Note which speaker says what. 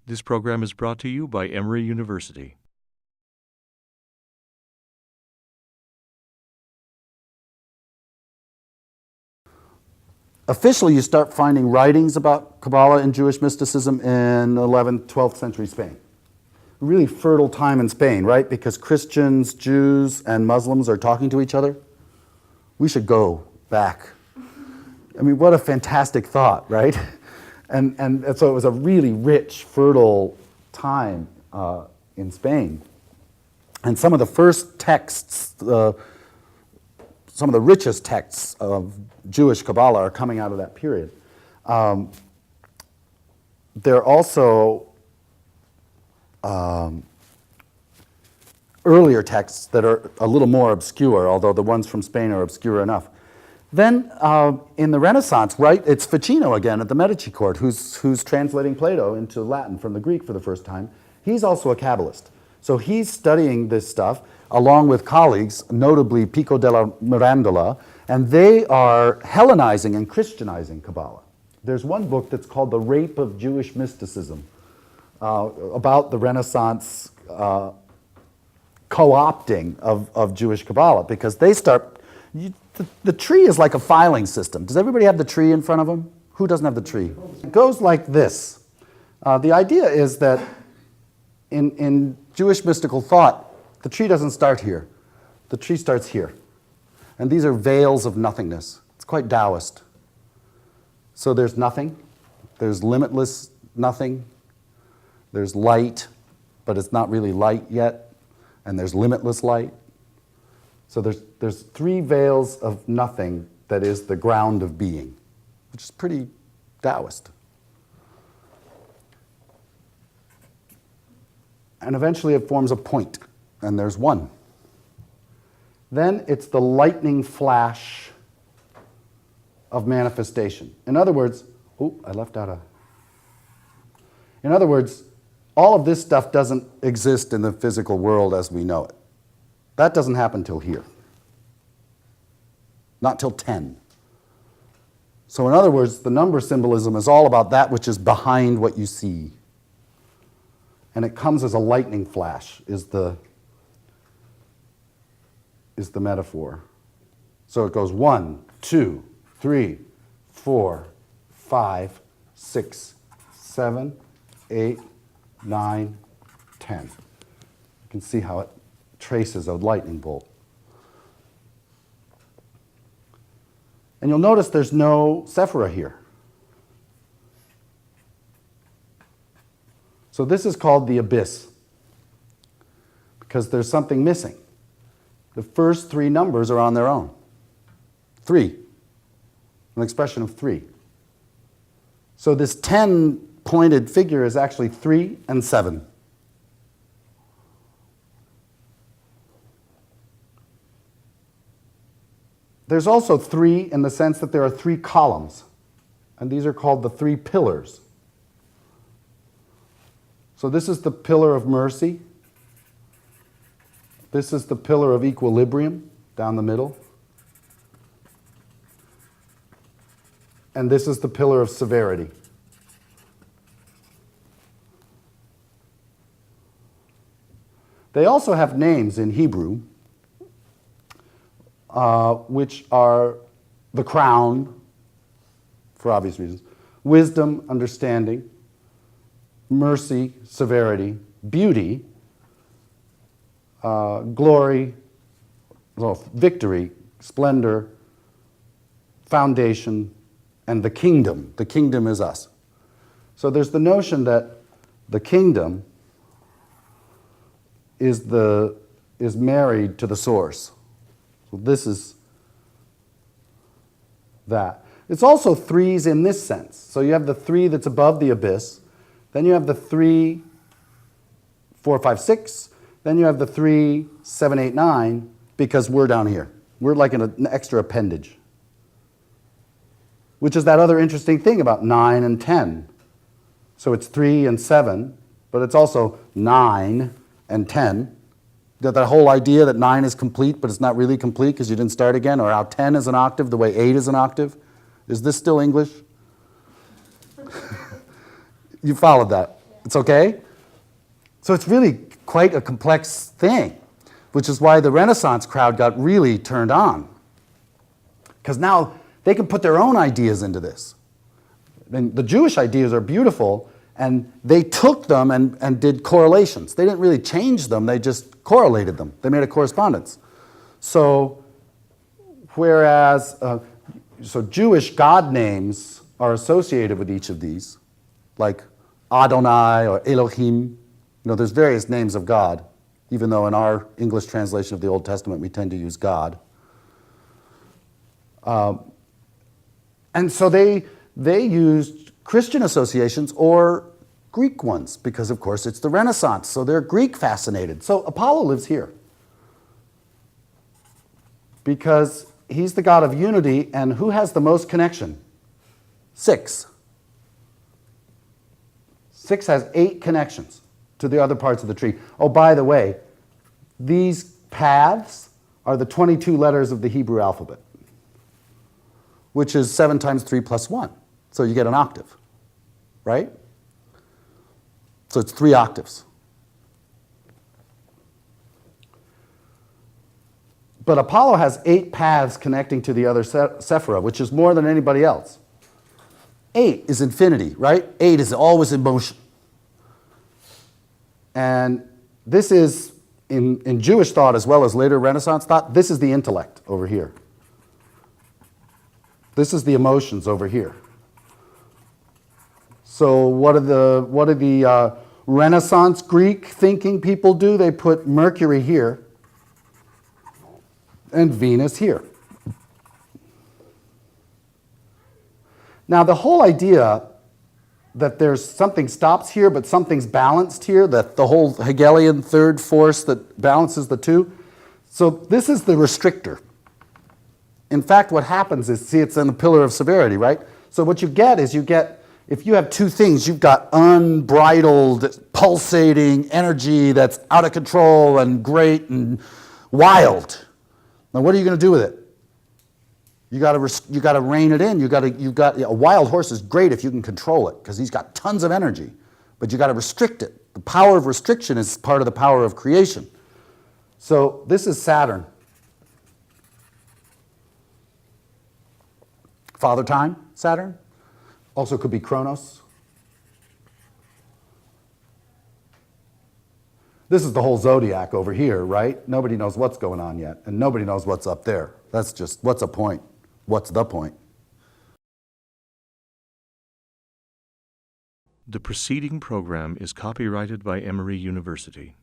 Speaker 1: This program is brought to you by Emory University.
Speaker 2: Officially, you start finding writings about Kabbalah and Jewish mysticism in 11th, 12th century Spain. A really fertile time in Spain, right? Because Christians, Jews, and Muslims are talking to each other. We should go back. I mean, what a fantastic thought, right? And so it was a really rich, fertile time in Spain. And some of the first texts, some of the richest texts of Jewish Kabbalah are coming out of that period. There are also earlier texts that are a little more obscure, although the ones from Spain are obscure enough. Then in the Renaissance, right, it's Ficino again at the Medici court who's translating Plato into Latin from the Greek for the first time. He's also a Kabbalist. So he's studying this stuff along with colleagues, notably Pico della Mirandola, and they are Hellenizing and Christianizing Kabbalah. There's one book that's called The Rape of Jewish Mysticism, about the Renaissance co-opting of Jewish Kabbalah, because they start, the tree is like a filing system. Does everybody have the tree in front of them? Who doesn't have the tree? It goes like this. The idea is that in Jewish mystical thought, the tree doesn't start here. The tree starts here. And these are veils of nothingness. It's quite Taoist. So there's nothing. There's limitless nothing. There's light, but it's not really light yet. And there's limitless light. So there's three veils of nothing that is the ground of being, which is pretty Taoist. And eventually it forms a point, and there's one. Then it's the lightning flash of manifestation. In other words, in other words, all of this stuff doesn't exist in the physical world as we know it. That doesn't happen till here. Not till 10. So in other words, the number symbolism is all about that which is behind what you see. And it comes as a lightning flash, is the metaphor. So it goes 1, 2, 3, 4, 5, 6, 7, 8, 9, 10. You can see how it traces a lightning bolt. And you'll notice there's no Sephirah here. So this is called the abyss, because there's something missing. The first three numbers are on their own. 3, an expression of 3. So this 10-pointed figure is actually 3 and 7. There's also 3 in the sense that there are 3 columns, and these are called the 3 pillars. So this is the pillar of mercy. This is the pillar of equilibrium down the middle. And this is the pillar of severity. They also have names in Hebrew, which are the crown, for obvious reasons, wisdom, understanding, mercy, severity, beauty, glory, victory, splendor, foundation, and the kingdom. The kingdom is us. So there's the notion that the kingdom is married to the source. So this is that. It's also 3s in this sense. So you have the 3 that's above the abyss. Then you have the 3, 4, 5, 6. Then you have the 3, 7, 8, 9, because we're down here. We're like an extra appendage. Which is that other interesting thing about 9 and 10. So it's 3 and 7, but it's also 9 and 10. That whole idea that 9 is complete, but it's not really complete because you didn't start again, or how 10 is an octave the way 8 is an octave. Is this still English? You followed that. It's okay? So it's really quite a complex thing, which is why the Renaissance crowd got really turned on. Because now they can put their own ideas into this. And the Jewish ideas are beautiful, and they took them and did correlations. They didn't really change them, they just correlated them. They made a correspondence. So, whereas, so Jewish God names are associated with each of these, like Adonai or Elohim. You know, there's various names of God, even though in our English translation of the Old Testament we tend to use God. And so they used Christian associations or Greek ones, because of course it's the Renaissance, so they're Greek fascinated. So Apollo lives here because he's the god of unity, and who has the most connection? 6. 6 has 8 connections to the other parts of the tree. Oh, by the way, these paths are the 22 letters of the Hebrew alphabet, which is 7 times 3 plus 1. So you get an octave, right? So it's 3 octaves. But Apollo has 8 paths connecting to the other Sephira, which is more than anybody else. 8 is infinity, right? 8 is always in motion. And this is, in Jewish thought as well as later Renaissance thought, this is the intellect over here. This is the emotions over here. So what do the Renaissance Greek thinking people do? They put Mercury here and Venus here. Now the whole idea that there's something stops here but something's balanced here, that the whole Hegelian third force that balances the two, so this is the restrictor. In fact, what happens is, see, it's in the pillar of severity, right? So what you get is if you have 2 things, you've got unbridled, pulsating energy that's out of control and great and wild. Now, what are you going to do with it? You got to rein it in. A wild horse is great if you can control it, because he's got tons of energy, but you got to restrict it. The power of restriction is part of the power of creation. So this is Saturn. Father Time, Saturn. Also could be Kronos. This is the whole zodiac over here, right? Nobody knows what's going on yet, and nobody knows what's up there. That's just, what's a point? What's the point?
Speaker 1: The preceding program is copyrighted by Emory University.